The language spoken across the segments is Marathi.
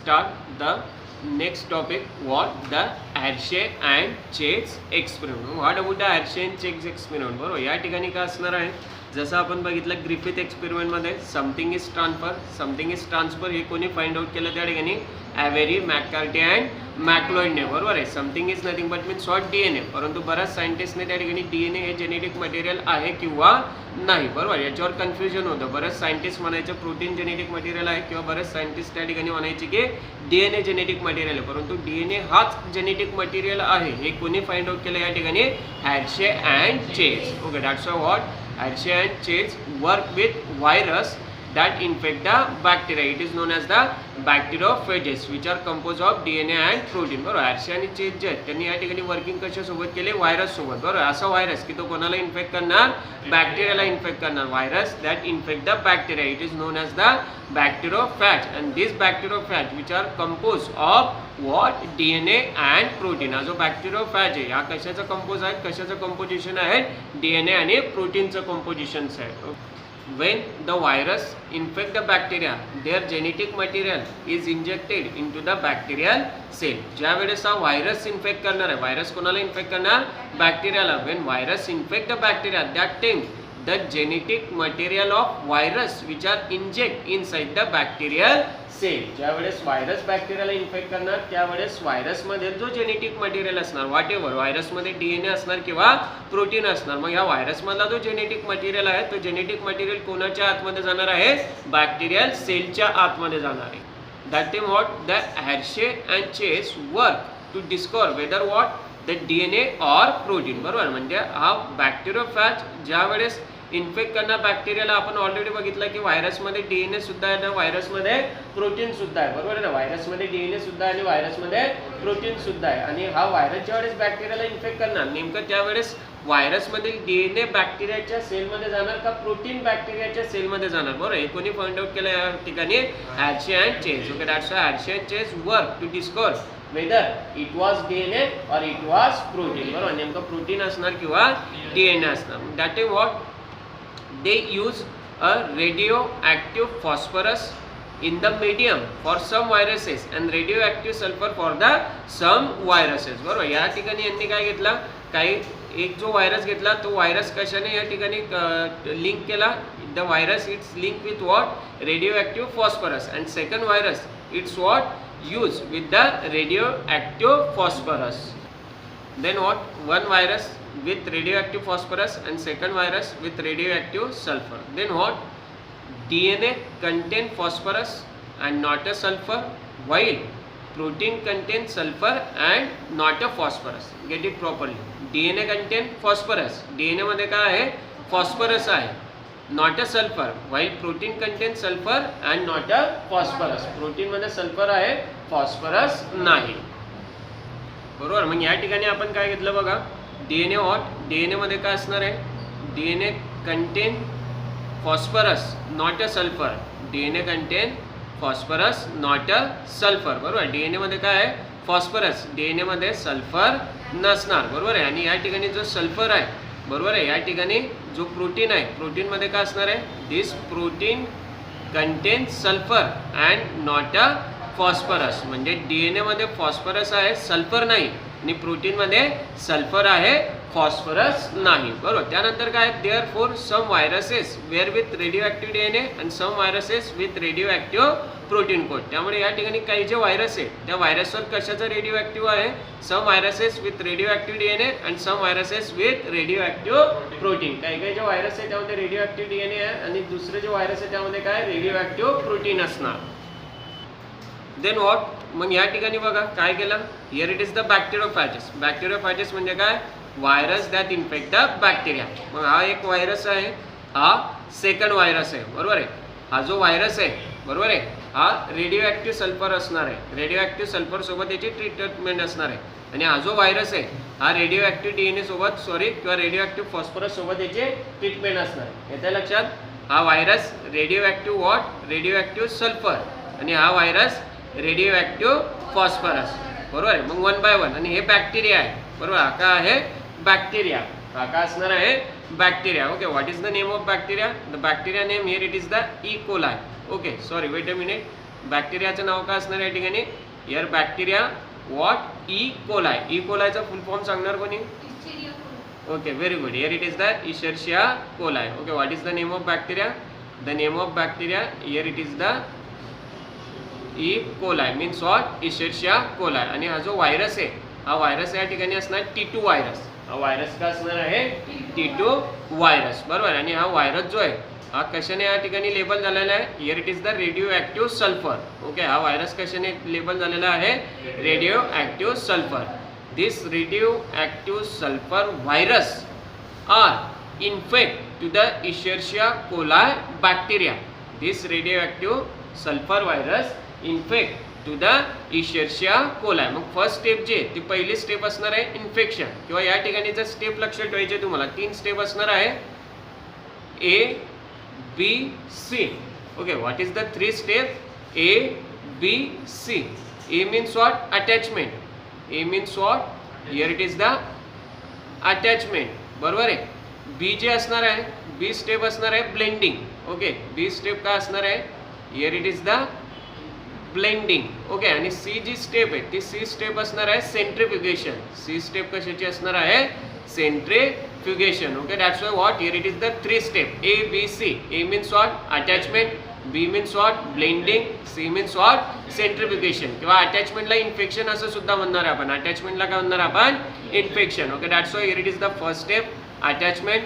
start the next topic, what the Hershey and Chase experiment. What about the Hershey and Chase experiment? बरोबर या ठिकाणी काय असणार आहे, जसं आपण बघितलं ग्रिफिथ एक्सपेरिमेंट मध्ये समथिंग इज ट्रान्सफर हे कोणी फाइंड आउट केलं त्या ठिकाणी एवेरी, मॅककार्टी अँड मॅक्लोइडने. बरोबर आहे. Something is nothing but means what DNA. परंतु बऱ्याच सायंटिस्टने त्या ठिकाणी डीएनए हे जेनेटिक मटेरियल आहे किंवा नाही. बरोबर याच्यावर कन्फ्युजन होतं. बरेच सायंटिस्ट म्हणायचे प्रोटीन जेनेटिक मटेरियल आहे किंवा बरेच सायंटिस्ट त्या ठिकाणी म्हणायचे की डीएनए जेनेटिक मटेरियल आहे. परंतु डीएनए हाच जेनेटिक मटेरियल आहे हे कोणी फाइंड आउट केलं या ठिकाणी, Hershey and Chase. Okay, that's what Hershey and Chase work with virus that infect the bacteria. It is known as the bacteriophages which are composed of DNA and protein. बरोबर. Hershey आणि Chase जे त्यांनी या ठिकाणी वर्किंग कशासोबत केले, व्हायरस सोबत. बरोबर. असा व्हायरस की तो कोणाला इन्फेक्ट करणार, बॅक्टेरियाला इन्फेक्ट करणार. Virus that infect the bacteria. It is known as the bacteriophage and these bacteriophage which are composed of what DNA and protein. हा जो bacteriophage आहे हा कशाचा कंपोज आहे, कशाचं कंपोजिशन आहे, DNA आणि प्रोटीनचं कंपोजिशन आहे. When the virus infect the bacteria, their genetic material is injected into the bacterial cell. ज्या वेळेस हा व्हायरस इन्फेक्ट करणार आहे, व्हायरस कोणाला इन्फेक्ट करणार, बॅक्टेरियाला. when virus infect the bacteria, that time the genetic material of virus which are inject inside the bacterial cell. ज्या वेळेस व्हायरस बॅक्टेरियाला इन्फेक्ट करणार त्यावेळेस व्हायरस मध्ये जो जेनेटिक मटेरियल असणार, व्हॉट एव्हर व्हायरस मध्ये डीएनए असणार किंवा प्रोटीन असणार. मग या व्हायरस मधला जो जेनेटिक मटेरियल आहे तो जेनेटिक मटेरियल कोणाच्या आतमध्ये जाणार आहे, बॅक्टेरियल सेलच्या आतमध्ये जाणार आहे. That time what the Hershey and Chase work to discover whether what the DNA or protein. बरोबर. म्हणजे हा बॅक्टेरियोफॅज ज्या वेळेस इन्फेक्ट करणार बॅक्टेरियाला, आपण ऑलरेडी बघितलं की व्हायरसमध्ये डीएनए सुद्धा आहे ना, व्हायरसमध्ये प्रोटीन सुद्धा आहे. बरोबर आहे ना. व्हायरसमध्ये डीएनए सुद्धा आहे आणि व्हायरसमध्ये प्रोटीन सुद्धा आहे. आणि हा व्हायरस ज्या वेळेस बॅक्टेरियाला इन्फेक्ट करणार नेमकं त्यावेळेस व्हायरसमधील डीएनए बॅक्टेरियाच्या सेलमध्ये जाणार का प्रोटीन बॅक्टेरियाच्या सेलमध्ये जाणार. बरोबर. हे कोणी फाइंड आउट केलं या ठिकाणी, Hershey and Chase. Okay, that's why Hershey and Chase work to discover whether it was DNA or it was protein. बरोबर. नेमकं प्रोटीन असणार किंवा डीएनए असणार. That is what they use a radioactive phosphorus in the medium for some viruses and radioactive sulfur for the some viruses. बरोबर. या ठिकाणी यांनी काय घेतला, काही एक जो व्हायरस घेतला तो व्हायरस कशाने या ठिकाणी लिंक केला, the virus it's link with what, radio phosphorus. And second virus it's what use with the radio phosphorus. Then what, one virus with radioactive phosphorus and second virus with radioactive sulfur. Then what, DNA contain phosphorus and not a sulfur, while protein contains sulfur and not a phosphorus. Get it properly. DNA contain phosphorus. DNA मध्ये काय आहे, phosphorus आहे, not a sulfur, while protein contains sulfur and not a phosphorus. protein मध्ये sulfur आहे, phosphorus नाही. बरोबर. मग या ठिकाणी आपण काय घेतलं बघा, डीएनए व्हॉट, डीएनए मध्ये काय असणार आहे, DNA content phosphorus not a sulphur. DNA content phosphorus not a sulphur. बरोबर. डीएनए मध्ये काय आहे, फॉस्फरस, डीएनए मध्ये सल्फर नसणार. बरोबर आहे. आणि या ठिकाणी जो सल्फर आहे, बरोबर आहे, या ठिकाणी जो प्रोटीन आहे, प्रोटीन मध्ये काय असणार आहे, this protein contain sulphur and not a phosphorus. म्हणजे डीएनए मध्ये फॉस्फरस आहे, सल्फर नाही, आणि प्रोटीन मध्ये सल्फर आहे, फॉस्फरस नाही. बरोबर. त्यानंतर काय, there for some viruses were with radio active DNA and some viruses with radio active protein code. त्यामुळे या ठिकाणी काही जे व्हायरस आहे त्या व्हायरसवर कशाचा रेडिओ ऍक्टिव्ह आहे, some viruses with radio active DNA and some viruses with radio active protein. काही काही जे व्हायरस आहे त्यामध्ये रेडिओ ऍक्टिव्ह डीएनए आहे आणि दुसरे जे व्हायरस आहे त्यामध्ये काय, रेडिओ ऍक्टिव्ह प्रोटीन असणार. देन व्हॉट, मग या ठिकाणी बघा काय केलं, हिअर इट इज द बॅक्टेरियोफॅजेस. बॅक्टेरियोफॅजेस म्हणजे काय, virus that infect the bacteria. मग हा एक व्हायरस आहे, हा सेकंड व्हायरस आहे. बरोबर आहे. हा जो व्हायरस आहे, बरोबर आहे, हा रेडिओ ऍक्टिव्ह सल्फर असणार आहे, रेडिओ ऍक्टिव्ह सल्फर सोबत याची ट्रीटमेंट असणार आहे. आणि हा जो व्हायरस आहे हा रेडिओ ऍक्टिव्ह डीएनए सोबत किंवा रेडिओ ऍक्टिव्ह फॉस्फरस सोबत याची ट्रीटमेंट असणार आहे. येत्या लक्षात, हा virus radio active what, radio active sulphur, आणि हा व्हायरस रेडिओ ऍक्टिव्ह फॉस्फरस. बरोबर आहे. मग 1 by 1. आणि हे बॅक्टेरिया आहे. बरोबर. हा काय आहे, बॅक्टेरिया. हा काय असणार आहे, bacteria. Okay, what is the name of bacteria, the bacteria name here it is the E coli. Okay, sorry, wait a minute. बॅक्टेरियाचं नाव काय असणार या ठिकाणी? Here bacteria what? E coli. E कोलायचा फुल फॉर्म सांगणार कोणी? Okay, very good. Here it is the Escherichia coli. Okay, what is the name of bacteria? The name of bacteria, here it is the E. coli. Means what? Escherichia coli. आणि हा जो व्हायरस आहे, हा व्हायरस या ठिकाणी असणार T2 व्हायरस. हा व्हायरस का असणार आहे? T2 virus. बरोबर. आणि हा व्हायरस जो आहे हा कशाने या ठिकाणी लेबल झालेला आहे? Here it is the radio active sulphur. Okay, हा व्हायरस कशाने लेबल झालेला आहे? Radio active sulphur. This radioactive sulfur virus are infect to the Escherichia coli bacteria. This radioactive sulfur virus infect to the Escherichia coli. मग फर्स्ट स्टेप जे ती पहिली स्टेप असणार आहे इन्फेक्शन, किंवा या ठिकाणी जर स्टेप लक्षात ठेवायचे तुम्हाला 3 स्टेप असणार आहे A, B, C. Okay, what is the 3 step? A, B, C. A means what? Attachment. A means what? Here it is the attachment. बरोबर आहे. B जे असणार आहे, B स्टेप असणार आहे ब्लेंडिंग. ओके, B स्टेप काय असणार आहे? Here it is the blending. Okay, आणि C जी स्टेप आहे ती C स्टेप असणार आहे सेंट्रिफ्युगेशन. C स्टेप कशाची असणार आहे? Centrifugation. Okay, that's why what? Here it is the 3 step A, B, C. A means what? Attachment. B means what? Blending. C means what? Centrifugation. किंवा अटॅचमेंटला इन्फेक्शन असं सुद्धा म्हणणार आहे आपण. अटॅचमेंटला काय म्हणणार आपण? Infection. Okay, that's Y here it is the first step attachment,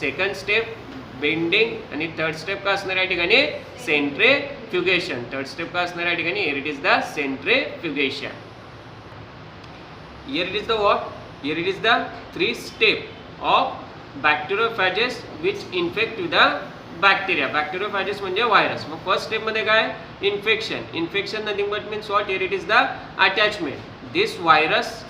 second step bending, आणि थर्ड स्टेप काय असणार या ठिकाणी? सेंट्रिफ्युगेशन. थर्ड स्टेप काय असणार या ठिकाणी? Here it is the centrifugation. Here it is the what? Here it is the 3 step of bacteriophages which infect to the bacteria. Bacteriophages म्हणजे व्हायरस. मग फर्स्ट स्टेप मध्ये काय? Infection. Infection nothing but means what? Here it is the attachment. This virus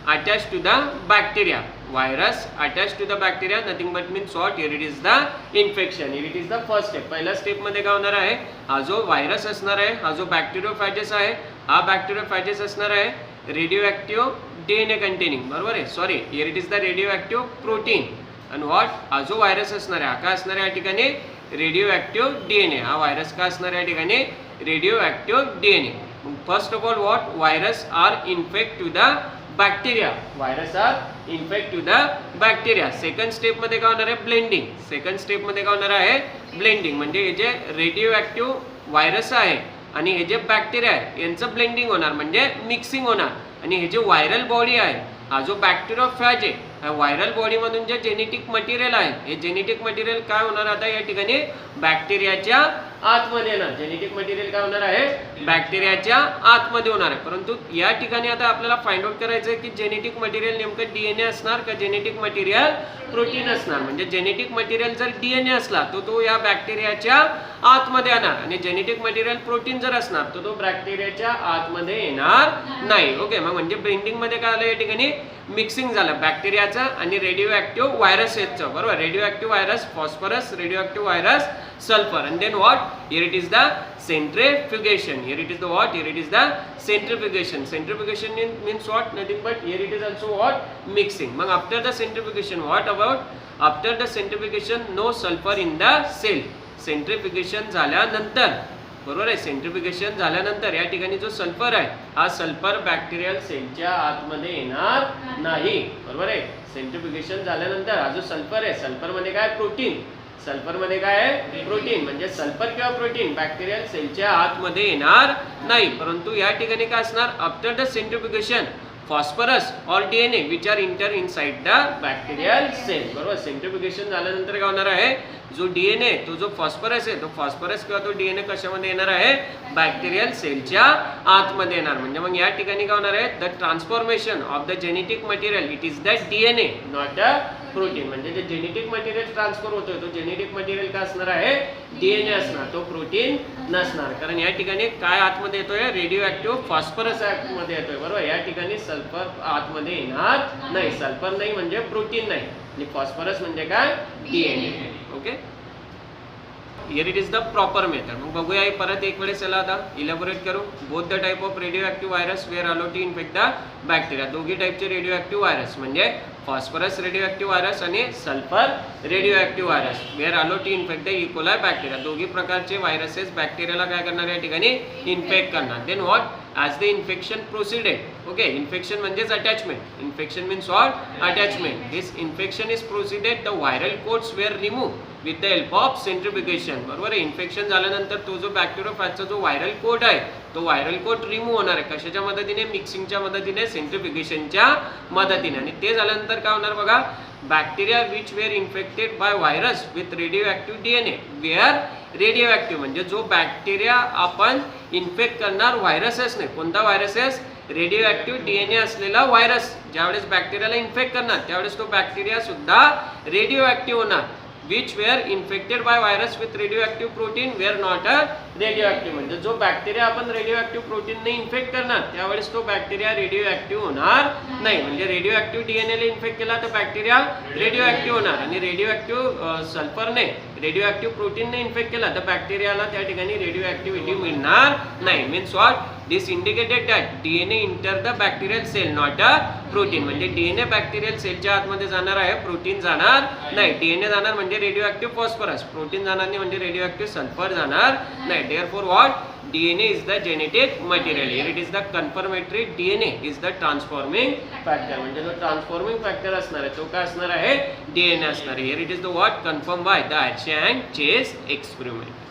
attach to the bacteria. Virus attach to the bacteria nothing but means what? Here it is the infection. Here it is the first step. पहिल्या स्टेप मध्ये काय होणार आहे? हा जो व्हायरस असणार आहे, हा जो बॅक्टेरियोफॅजेस आहे, हा बॅक्टेरियोफॅजेस असणार आहे रेडिओ ॲक्टिव्ह DNA कंटेनिंग. बरोबर आहे. Sorry, here it is the radio active protein. आणि व्हॉट? हा जो व्हायरस असणार आहे हा काय असणार आहे या ठिकाणी? Radio active DNA. हा व्हायरस का असणार आहे या ठिकाणी? Radio active DNA. First of all what? Virus are infect to the bacteria. Virus are infect to the bacteria. Second step मध्ये काय होणार आहे? ब्लेंडिंग. सेकंड स्टेप मध्ये काय होणार आहे? ब्लेंडिंग. म्हणजे हे जे रेडिओ ॲक्टिव्ह व्हायरस आहे आणि हे जे बॅक्टेरिया आहे यांचं ब्लेंडिंग होणार, म्हणजे मिक्सिंग होणार. आणि हे जे व्हायरल बॉडी आहे, हा जो बॅक्टेरियोफॅज आहे, ह्या व्हायरल बॉडीमधून जे जेनेटिक मटेरियल आहे, हे जेनेटिक मटेरियल काय होणार आता या ठिकाणी? बॅक्टेरियाच्या आतमध्ये येणार. जेनेटिक मटेरियल काय होणार आहे? बॅक्टेरियाच्या आतमध्ये होणार आहे. परंतु या ठिकाणी आता आपल्याला फाइंड आउट करायचं आहे की जेनेटिक मटेरियल नेमकं DNA असणार का जेनेटिक मटेरियल प्रोटीन असणार. म्हणजे जेनेटिक मटेरियल जर DNA असला तर तो या बॅक्टेरियाच्या आतमध्ये येणार, आणि जेनेटिक मटेरियल प्रोटीन जर असणार तर तो बॅक्टेरियाच्या आतमध्ये येणार नाही. ओके, मग म्हणजे ब्लेंडिंग मध्ये काय आलं या ठिकाणी? मिक्सिंग झालं बॅक्टेरियाचं आणि रेडिओ ॲक्टिव्ह व्हायरसचं. बरोबर. Radio active virus phosphorus, radio active virus sulfur, and then what? Here it is the centrifugation. Here it is the what? Here it is the centrifugation. Centrifugation means what? Nothing but here it is also what? Mixing. But after the centrifugation, what about? After the centrifugation, no sulfur in the cell. Centrifugation झाल्यानंतर, बरोबर आहे, सेंट्रिफ्युगेशन झाल्यानंतर या ठिकाणी जो सल्फर आहे हा सल्फर बॅक्टेरियल सेलच्या आतमध्ये येणार नाही. बरोबर आहे. सेंट्रिफ्युगेशन झाल्यानंतर हा जो सल्फर आहे, सल्फर मध्ये काय? प्रोटीन. सल्फर मध्ये काय आहे? प्रोटीन. म्हणजे सल्फर किंवा प्रोटीन बॅक्टेरियल सेलच्या आतमध्ये येणार नाही. परंतु या ठिकाणी काय असणार? After the centrifugation phosphorus or DNA which are enter inside the bacterial cell. बरोबर. सेंट्रिफ्युगेशन झाल्यानंतर काय होणार आहे? जो DNA तो जो फॉस्फरस आहे तो फॉस्फरस किंवा तो DNA कशामध्ये येणार आहे? बॅक्टेरियल सेलच्या आतमध्ये येणार. म्हणजे मग या ठिकाणी काय होणार आहे? The transformation of the genetic material it is the DNA not a protein. म्हणजे जे जेनेटिक मटेरियल ट्रान्सफर होतोय तो जेनेटिक मटेरियल काय असणार आहे? DNA असणार, तो प्रोटीन नसणार. कारण या ठिकाणी काय आतमध्ये येतोय? रेडिओ ॲक्टिव्ह फॉस्फरस आतमध्ये येतोय. बरोबर. या ठिकाणी सल्फर आतमध्ये येणार नाही. सल्फर नाही म्हणजे प्रोटीन नाही, आणि फॉस्फरस म्हणजे काय? DNA. Okay. Here it is the proper method. मग बघूया परत एक वेळेस याला आता इलॅबोरेट करू. Both the type of radio active virus were allow to infect the bacteria. दोघी टाईपचे रेडिओ ॲक्टिव्ह व्हायरस म्हणजे फॉस्फरस रेडिओ ॲक्टिव्ह व्हायरस आणि sulphur radio active virus were allow to infect the E coli bacteria. दोघी प्रकारचे व्हायरसेस बॅक्टेरियाला काय करणार या ठिकाणी इन्फेक्ट करणार. Then what as the infection proceeded. Okay, infection म्हणजेच attachment. Infection means what attachment. This infection is proceeded the viral coats were remove with the help of centrifugation. बरोबर आहे. इन्फेक्शन झाल्यानंतर तो जो बॅक्टेरियोफॅजचा जो व्हायरल कोट आहे तो व्हायरल कोट रिमूव्ह होणार आहे. कशाच्या मदतीने? मिक्सिंगच्या मदतीने, सेंट्रिफ्युगेशनच्या मदतीने. आणि ते झाल्यानंतर काय होणार बघा, bacteria which were infected by virus with radio active DNA were radio active. म्हणजे जो बॅक्टेरिया आपण इन्फेक्ट करणार व्हायरसेस नाही. कोणता व्हायरसेस? रेडिओ ॲक्टिव्ह DNA असलेला व्हायरस. ज्यावेळेस बॅक्टेरियाला इन्फेक्ट करणार त्यावेळेस तो बॅक्टेरिया सुद्धा रेडिओ ॲक्टिव्ह होणार. which were infected by virus with radioactive protein were not a radioactive. म्हणजे जो बॅक्टेरिया आपण रेडिओ प्रोटीनने इन्फेक्ट करणार त्यावेळेस तो बॅक्टेरिया रेडिओ ॲक्टिव्ह होणार नाही. म्हणजे रेडिओ ॲक्टिव्ह DNA ला इन्फेक्ट केला तर बॅक्टेरिया रेडिओ ॲक्टिव्ह होणार. आणि रेडिओ ॲक्टिव्ह सल्फरने रेडिओ ॲक्टिव्ह प्रोटीनने इन्फेक्ट केला तर बॅक्टेरियाला त्या ठिकाणी रेडिओ ॲक्टिव्हिटी मिळणार नाही. Means what this indicated that DNA inter the bacterial cell not a protein. म्हणजे DNA बॅक्टेरियल सेलच्या आतमध्ये जाणार आहे, प्रोटीन जाणार नाही. DNA जाणार म्हणजे रेडिओ ॲक्टिव्ह फॉस्फरस, प्रोटीन जाणार नाही म्हणजे रेडिओ ॲक्टिव्ह सल्फर जाणार नाही. Therefore what DNA is the genetic material. Here it is the confirmatory. DNA is the transforming factor. म्हणजे जो ट्रान्सफॉर्मिंग फॅक्टर असणार आहे तो काय असणार आहे? DNA असणार आहे. Here it is the what confirmed by the Hershey and Chase experiment.